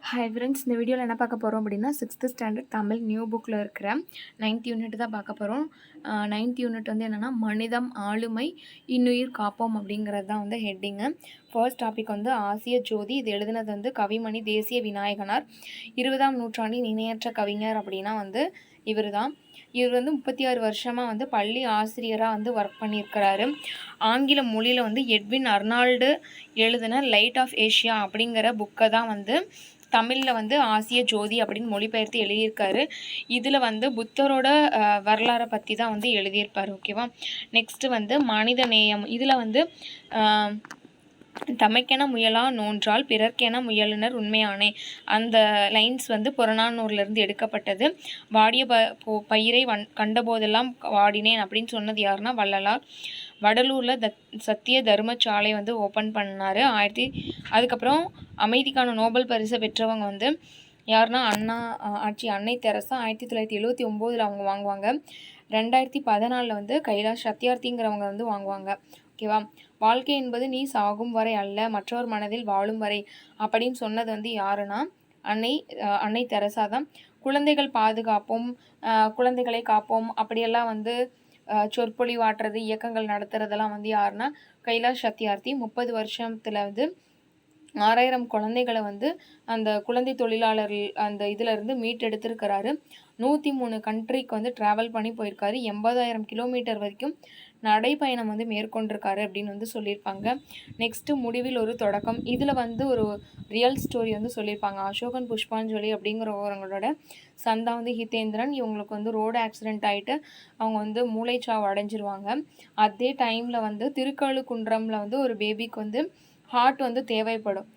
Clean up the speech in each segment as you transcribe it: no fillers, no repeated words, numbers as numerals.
Hi friends, இந்த வீடியோவில் என்ன பார்க்க போகிறோம் அப்படின்னா 6th ஸ்டாண்டர்ட் தமிழ் நியூ புக்கில் இருக்கிற 9th யூனிட் தான் பார்க்க போகிறோம். 9th யூனிட் வந்து என்னென்னா மனிதம் ஆளுமை இன்னுயிர் காப்போம் அப்படிங்கிறது தான் வந்து ஹெட்டிங்கு. ஃபர்ஸ்ட் டாபிக் வந்து ஆசிய ஜோதி. இது எழுதுனது வந்து கவிமணி தேசிய விநாயகனார். 20ஆம் நூற்றாண்டின் இணையற்ற கவிஞர் அப்படின்னா வந்து இவர் தான். இவர் வந்து 36 வருஷமாக வந்து பள்ளி ஆசிரியராக வந்து ஒர்க் பண்ணியிருக்கிறாரு. ஆங்கில மொழியில் வந்து எட்வின் அர்னால்டு எழுதின லைட் ஆஃப் ஏஷியா அப்படிங்கிற புக்கை தான் வந்து தமிழில் வந்து ஆசிய ஜோதி அப்படின்னு மொழிபெயர்த்து எழுதியிருக்காரு. இதில் வந்து புத்தரோட வரலாறை பற்றி தான் வந்து எழுதியிருப்பார். ஓகேவா. நெக்ஸ்ட்டு வந்து மனித நேயம். இதில் வந்து தமக்கென முயலா நோன்றால் பிறர்க்கென முயலுனர் உண்மையானே, அந்த லைன்ஸ் வந்து புறநானூர்லேருந்து எடுக்கப்பட்டது. வாடிய பயிரை கண்டபோதெல்லாம் வாடினேன் அப்படின்னு சொன்னது யாருன்னா வள்ளலார். வடலூரில் சத்திய தர்மசாலை வந்து ஓப்பன் பண்ணார். அதுக்கப்புறம் அமைதிக்கான நோபல் பரிசை பெற்றவங்க வந்து யாருன்னா அன்னை தெரசா. 1979 அவங்க வாங்குவாங்க. 2014 வந்து கைலாஷ் சத்யார்த்திங்கிறவங்க வந்து வாங்குவாங்க. ஓகேவா. வாழ்க்கை என்பது நீ சாகும் வரை அல்ல, மற்றவர் மனதில் வாழும் வரை அப்படின்னு சொன்னது வந்து யாருன்னா அன்னை தெரசா தான். குழந்தைகள் பாதுகாப்போம், குழந்தைகளை காப்போம் அப்படியெல்லாம் வந்து சொற்பொழிவாற்றுறது, இயக்கங்கள் நடத்துறதெல்லாம் வந்து யாருன்னா கைலாஷ் சத்யார்த்தி. 30 வருஷத்தில் வந்து 6000 குழந்தைகளை வந்து அந்த குழந்தை தொழிலாளர்கள் அந்த இதிலேருந்து மீட்டெடுத்திருக்கிறாரு. 103 கண்ட்ரிக்கு வந்து ட்ராவல் பண்ணி போயிருக்காரு. 80,000 கிலோமீட்டர் வரைக்கும் நடைப்பயணம் வந்து மேற்கொண்டிருக்காரு அப்படின்னு வந்து சொல்லியிருப்பாங்க. நெக்ஸ்ட்டு முடிவில் ஒரு தொடக்கம். இதில் வந்து ஒரு ரியல் ஸ்டோரி வந்து சொல்லியிருப்பாங்க. அசோகன் புஷ்பாஞ்சலி அப்படிங்கிறவங்களோட சந்தா வந்து ஹிதேந்திரன். இவங்களுக்கு வந்து ரோடு ஆக்சிடென்ட் ஆகிட்டு அவங்க வந்து மூளைச்சாவு அடைஞ்சிருவாங்க. அதே டைமில் வந்து திருக்கழுக்குன்றமில் வந்து ஒரு பேபிக்கு வந்து ஹார்ட் வந்து தேவைப்படும்.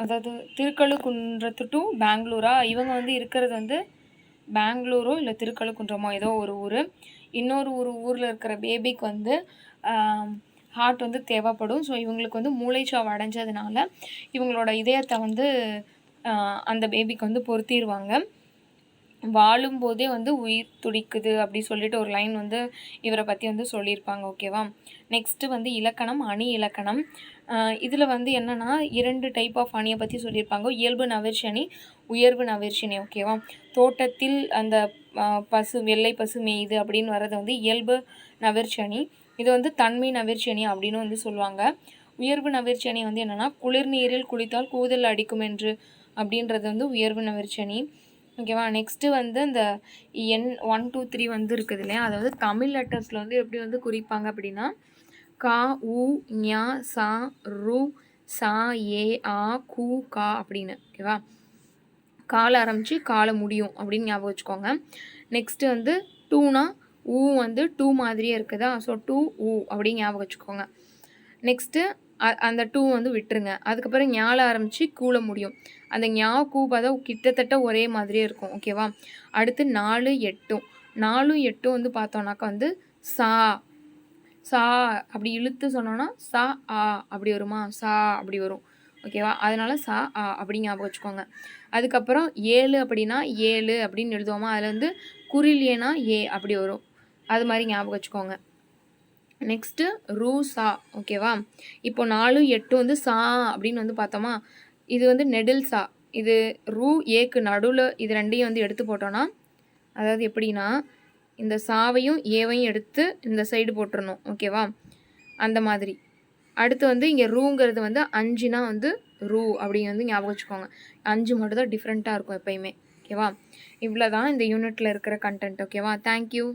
அதாவது திருக்கழுக்குன்றத்து டு பெங்களூரா, இவங்க வந்து இருக்கிறது வந்து பெங்களூரோ இல்லை திருக்கழுக்குன்றமோ ஏதோ ஒரு ஊர். இன்னொரு ஊரில் இருக்கிற பேபிக்கு வந்து ஹார்ட் வந்து தேவைப்படும். ஸோ இவங்களுக்கு வந்து மூளைச்சாவு அடைஞ்சதுனால இவங்களோட இதயத்தை வந்து அந்த பேபிக்கு வந்து பொருத்திடுவாங்க. வாழும்போதே வந்து உயிர் துடிக்குது அப்படி சொல்லிட்டு ஒரு லைன் வந்து இவரை பற்றி வந்து சொல்லியிருப்பாங்க. ஓகேவா. நெக்ஸ்ட்டு வந்து இலக்கணம், அணி இலக்கணம். இதில் வந்து என்னென்னா 2 டைப் ஆஃப் அணியை பற்றி சொல்லியிருப்பாங்க. இயல்பு நவிர்ச்சணி, உயர்வு நவிர்ச்சணி. ஓகேவா. தோட்டத்தில் அந்த வெள்ளை பசு மேயுது அப்படின்னு வர்றது வந்து இயல்பு நவிர்ச்சணி. இது வந்து தன்மை நவிர்ச்சணி அப்படின்னு வந்து சொல்லுவாங்க. உயர்வு நவிர்ச்சணி வந்து என்னென்னா குளிர்நீரில் குளித்தால் கூதல் அடிக்கும் என்று அப்படின்றது வந்து உயர்வு நவிர்ச்சணி. ஓகேவா. நெக்ஸ்ட்டு வந்து இந்த N 1 2 3 வந்து இருக்குது இல்லையா, அதாவது தமிழ் லெட்டர்ஸில் வந்து எப்படி வந்து குறிப்பாங்க அப்படின்னா கா, உ, ஞா, சா, ரு, சா, ஏ, ஆ, கு, கா அப்படின்னு. ஓகேவா. காலை ஆரம்பித்து காலை முடியும் அப்படின்னு ஞாபகம் வச்சுக்கோங்க. நெக்ஸ்ட்டு வந்து டூனா ஊ வந்து டூ மாதிரியே இருக்குதா, ஸோ டூ ஊ அப்படின்னு ஞாபகம் வச்சுக்கோங்க. நெக்ஸ்ட்டு அந்த டூ வந்து விட்டுருங்க. அதுக்கப்புறம் ஞால ஆரம்பித்து கூல முடியும். அந்த ஞா கூ பார்த்தா கிட்டத்தட்ட ஒரே மாதிரியே இருக்கும். ஓகேவா. அடுத்து 4 8 வந்து பார்த்தோன்னாக்கா வந்து சா அப்படி இழுத்து சொன்னோன்னா சா ஆ அப்படி வருமா, சா அப்படி வரும். ஓகேவா. அதனால சா ஆ அப்படி ஞாபகம் வச்சுக்கோங்க. அதுக்கப்புறம் 7 அப்படின்னா 7 அப்படின்னு எழுதுவோமா, அதில் வந்து குறில் ஏனா ஏ அப்படி வரும். அது மாதிரி ஞாபகம் வச்சுக்கோங்க. நெக்ஸ்ட்டு ரூ சா. ஓகேவா. இப்போ 4 8 வந்து சா அப்படின்னு வந்து பார்த்தோமா, இது வந்து நெடில் சா. இது ரூ ஏக்கு நடுவில் இது ரெண்டையும் வந்து எடுத்து போட்டோன்னா, அதாவது எப்படின்னா இந்த சாவையும் ஏவையும் எடுத்து இந்த சைடு போட்டுடணும். ஓகேவா. அந்த மாதிரி. அடுத்து வந்து இங்கே ரூங்கிறது வந்து 5னா வந்து ரூ அப்படிங்க வந்து ஞாபகம் வச்சுக்கோங்க. 5 மட்டும் தான் டிஃப்ரெண்ட்டாக இருக்கும் எப்பயுமே. ஓகேவா. இவ்வளோ தான் இந்த யூனிட்டில் இருக்கிற கண்டென்ட். ஓகேவா. தேங்க்யூ.